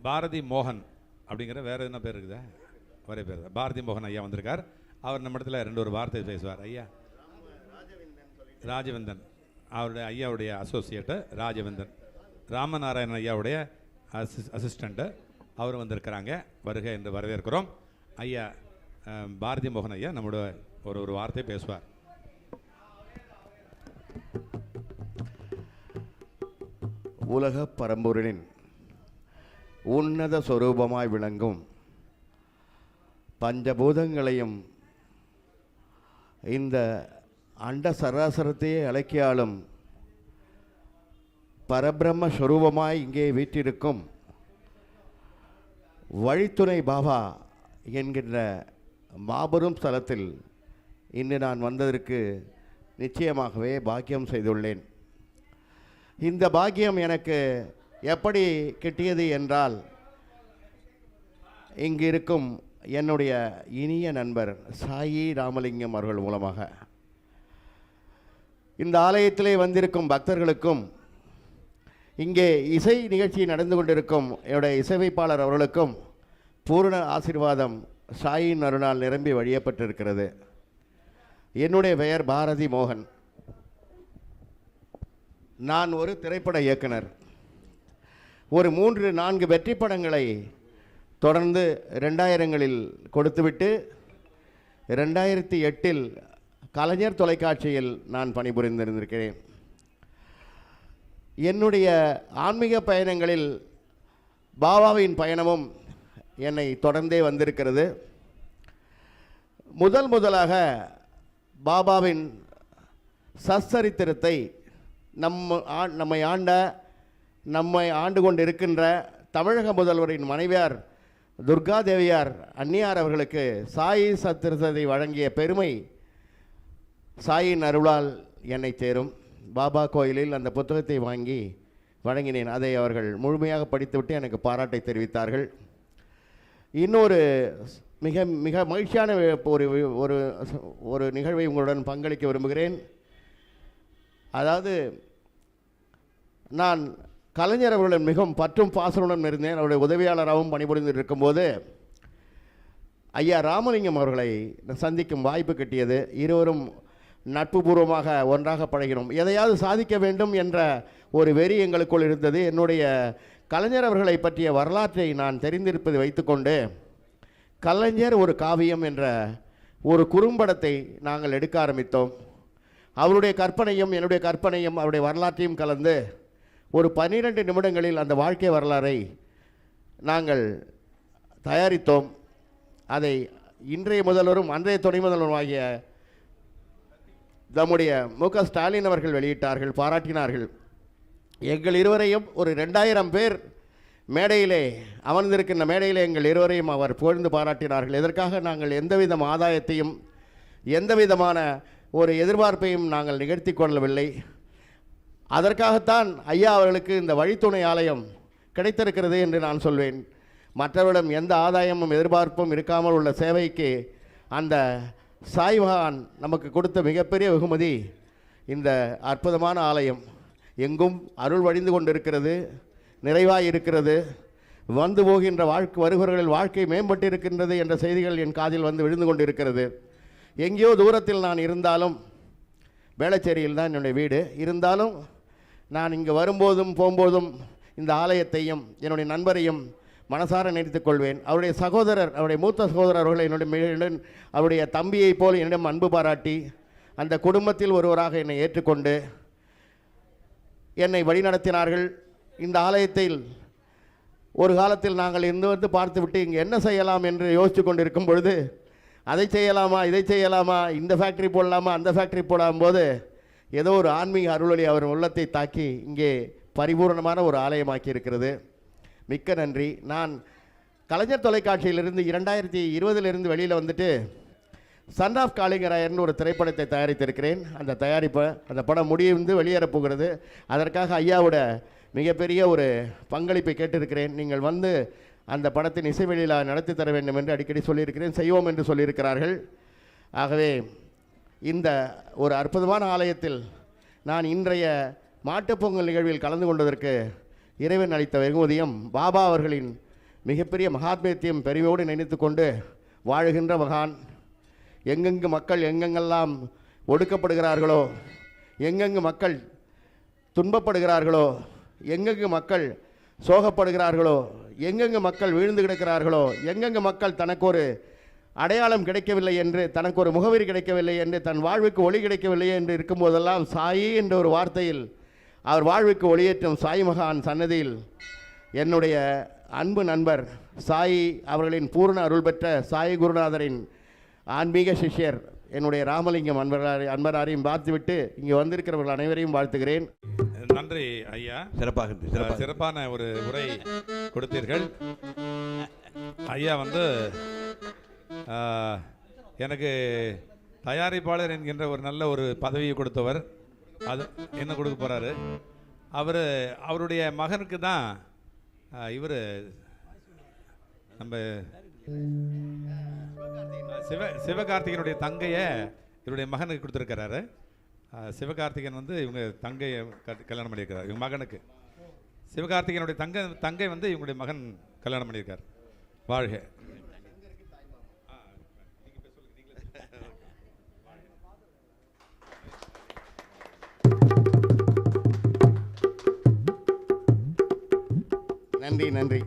பாரதி மோகன் அப்படிங்கிற வேறு என்ன பேர் இருக்குதா? ஒரே பேர் தான். பாரதி மோகன் ஐயா வந்திருக்கார். அவர் நம்ம இடத்துல 2 வார்த்தை பேசுவார். ஐயா ராஜவேந்தன், அவருடைய ஐயாவுடைய அசோசியேட்டு ராஜவேந்தன், ராமநாராயணன் ஐயாவுடைய அசிஸ்டண்ட்டு அவர் வந்திருக்கிறாங்க. வருக என்று வரவேற்கிறோம். ஐயா பாரதி மோகன் ஐயா நம்மளோட ஒரு வார்த்தை பேசுவார். உலக பரம்பொருளின் உன்னத சொரூபமாய் விளங்கும் பஞ்சபூதங்களையும் இந்த அண்ட சராசரத்தையே அழைக்கியாலும் பரபிரம்ம ஸ்வரூபமாய் இங்கே வீற்றிருக்கும் வழித்துணை பாபா என்கின்ற மாபெரும் ஸ்தலத்தில் இன்று நான் வந்ததற்கு நிச்சயமாகவே பாக்கியம் செய்துள்ளேன். இந்த பாக்கியம் எனக்கு எப்படி கிட்டியது என்றால், இங்கு இருக்கும் என்னுடைய இனிய நண்பர் சாயி ராமலிங்கம் அவர்கள் மூலமாக, இந்த ஆலயத்திலே வந்திருக்கும் பக்தர்களுக்கும், இங்கே இசை நிகழ்ச்சி நடந்து கொண்டிருக்கும் என்னுடைய இசையமைப்பாளர் அவர்களுக்கும் பூர்ண ஆசீர்வாதம் சாயின் அருளால் நிரம்பி வழியப்பட்டிருக்கிறது. என்னுடைய பெயர் பாரதி மோகன். நான் ஒரு திரைப்பட இயக்குனர். ஒரு 3-4 வெற்றி படங்களை தொடர்ந்து 2000களில் கொடுத்துவிட்டு 2008இல் கலைஞர் தொலைக்காட்சியில் நான் பணிபுரிந்திருந்திருக்கிறேன். என்னுடைய ஆன்மீக பயணங்களில் பாபாவின் பயணமும் என்னை தொடர்ந்தே வந்திருக்கிறது. முதலாக பாபாவின் சச்சரித்திரத்தை நம்மை ஆண்டு கொண்டு இருக்கின்ற தமிழக முதல்வரின் மனைவியார் துர்கா தேவியார் அன்னியார் அவர்களுக்கு சாயி சத்திரத்தை வழங்கிய பெருமை சாயின் அருளால் என்னை சேரும். பாபா கோயிலில் அந்த புத்தகத்தை வாங்கி வழங்கினேன். அதை அவர்கள் முழுமையாக படித்துவிட்டு எனக்கு பாராட்டை தெரிவித்தார்கள். இன்னொரு மிக மிக மகிழ்ச்சியான ஒரு நிகழ்வை உங்களுடன் பங்களிக்க விரும்புகிறேன். அதாவது, நான் கலைஞர் அவர்களுடன் மிகவும் பற்றும் பாசனுடன் இருந்தேன். அவருடைய உதவியாளராகவும் பணிபுரிந்து இருக்கும்போது ஐயா ராமலிங்கம் அவர்களை சந்திக்கும் வாய்ப்பு கிட்டியது. இருவரும் நட்புபூர்வமாக ஒன்றாக பழகினோம். எதையாவது சாதிக்க வேண்டும் என்ற ஒரு வெறி எங்களுக்குள் இருந்தது. என்னுடைய கலைஞர் அவர்களை பற்றிய வரலாற்றை நான் தெரிந்திருப்பதை வைத்துக்கொண்டு கலைஞர் ஒரு காவியம் என்ற ஒரு குறும்படத்தை நாங்கள் எடுக்க ஆரம்பித்தோம். அவருடைய கற்பனையும் என்னுடைய கற்பனையும் அவருடைய வரலாற்றையும் கலந்து ஒரு 12 நிமிடங்களில் அந்த வாழ்க்கை வரலாறை நாங்கள் தயாரித்தோம். அதை இன்றைய முதல்வரும் அன்றைய துணை முதல்வரும் ஆகிய நம்முடைய மு.க. ஸ்டாலின் அவர்கள் வெளியிட்டார்கள், பாராட்டினார்கள். எங்கள் இருவரையும் ஒரு 2000 பேர் மேடையிலே அமர்ந்திருக்கின்ற மேடையிலே எங்கள் இருவரையும் அவர் புகழ்ந்து பாராட்டினார்கள். இதற்காக நாங்கள் எந்தவித ஆதாயத்தையும் எந்தவிதமான ஒரு எதிர்பார்ப்பையும் நாங்கள் நிகழ்த்தி கொள்ளவில்லை. அதற்காகத்தான் ஐயா அவர்களுக்கு இந்த வழித்துணை ஆலயம் கிடைத்திருக்கிறது என்று நான் சொல்வேன். மற்றவரிடம் எந்த ஆதாயமும் எதிர்பார்ப்பும் இருக்காமல் உள்ள சேவைக்கு அந்த சாய் மகான் நமக்கு கொடுத்த மிகப்பெரிய வெகுமதி இந்த அற்புதமான ஆலயம். எங்கும் அருள் வழிந்து கொண்டிருக்கிறது, நிறைவாக இருக்கிறது. வந்து போகின்ற வருகிறவர்களின் வாழ்க்கை மேம்பட்டு இருக்கின்றது என்ற செய்திகள் என் காதில் வந்து விழுந்து கொண்டிருக்கிறது. எங்கேயோ தூரத்தில் நான் இருந்தாலும், வேளச்சேரியில் தான் என்னுடைய வீடு இருந்தாலும், நான் இங்கே வரும்போதும் போகும்போதும் இந்த ஆலயத்தையும் என்னுடைய நண்பரையும் மனசார நினைத்துக் கொள்வேன். அவருடைய சகோதரர், அவருடைய மூத்த சகோதரர் அவர்களை என்னுடைய அவருடைய தம்பியைப் போல் என்னிடம் அன்பு பாராட்டி அந்த குடும்பத்தில் ஒருவராக என்னை ஏற்றுக்கொண்டு என்னை வழிநடத்தினார்கள். இந்த ஆலயத்தில் ஒரு காலத்தில் நாங்கள் இருந்து வந்து பார்த்துவிட்டு இங்கே என்ன செய்யலாம் என்று யோசித்து கொண்டிருக்கும் பொழுது, அதை செய்யலாமா, இதை செய்யலாமா, இந்த ஃபேக்ட்ரி போடலாமா, அந்த ஃபேக்ட்ரி போடாமல் போது ஏதோ ஒரு ஆன்மீக அருளொளி அவர் உள்ளத்தை தாக்கி இங்கே பரிபூர்ணமான ஒரு ஆலயமாக்கி இருக்கிறது. மிக்க நன்றி. நான் கலைஞர் தொலைக்காட்சியிலிருந்து 2020 வெளியில் வந்துட்டு சன் ஆஃப் காளிங்கராயர்னு ஒரு திரைப்படத்தை தயாரித்திருக்கிறேன். அந்த படம் முடிந்து வெளியேறப் போகிறது. அதற்காக ஐயாவோட மிகப்பெரிய ஒரு பங்களிப்பை கேட்டிருக்கிறேன். நீங்கள் வந்து அந்த படத்தின் இசை வெளியிலா நடத்தி தர வேண்டும் என்று அடிக்கடி சொல்லியிருக்கிறேன். செய்வோம் என்று சொல்லியிருக்கிறார்கள். ஆகவே இந்த ஒரு அற்புதமான ஆலயத்தில் நான் இன்றைய மாட்டுப்பொங்கல் நிகழ்வில் கலந்து கொண்டதற்கு இறைவன் அளித்த வெகுமதியும் பாபா அவர்களின் மிகப்பெரிய மகாத்மியத்தையும் பெருமையோடு நினைத்து கொண்டு வாழுகின்ற மகான். எங்கெங்கு மக்கள் எங்கெங்கெல்லாம் ஒடுக்கப்படுகிறார்களோ, எங்கெங்கு மக்கள் துன்பப்படுகிறார்களோ, எங்கெங்கு மக்கள் சோகப்படுகிறார்களோ, எங்கெங்கு மக்கள் வீழ்ந்து கிடக்கிறார்களோ, எங்கெங்கு மக்கள் தனக்கு ஒரு அடையாளம் கிடைக்கவில்லை என்று, தனக்கு ஒரு முகவரி கிடைக்கவில்லை என்று, தன் வாழ்வுக்கு ஒளி கிடைக்கவில்லை என்று இருக்கும்போதெல்லாம் சாயி என்ற ஒரு வார்த்தையில் அவர் வாழ்வுக்கு ஒளியேற்றும் சாய் மகான் சன்னதியில் என்னுடைய அன்பு நண்பர் சாயி அவர்களின் பூர்ண அருள் பெற்ற சாய் குருநாதரின் ஆன்மீக சிஷ்யர் என்னுடைய ராமலிங்கம் அன்பராரையும் பார்த்துவிட்டு இங்கே வந்திருக்கிறவர்கள் அனைவரையும் வாழ்த்துகிறேன். நன்றி ஐயா. சிறப்பான ஒரு உரை கொடுத்தீர்கள் ஐயா. எனக்கு தயாரிப்பாளர் என்கின்ற ஒரு நல்ல ஒரு பதவியை கொடுத்தவர். அது என்ன கொடுக்க போகிறாரு? அவருடைய மகனுக்கு தான் இவர் நம்ம சிவகார்த்திகனுடைய தங்கையை இவருடைய மகனுக்கு கொடுத்துருக்கிறாரு. சிவகார்த்திகன் இவங்க தங்கையை கல்யாணம் பண்ணியிருக்கிறார். இவங்க மகனுக்கு சிவகார்த்திகனுடைய தங்கை இவங்களுடைய மகன் கல்யாணம் பண்ணியிருக்கார். வாழ்க. நன்றி.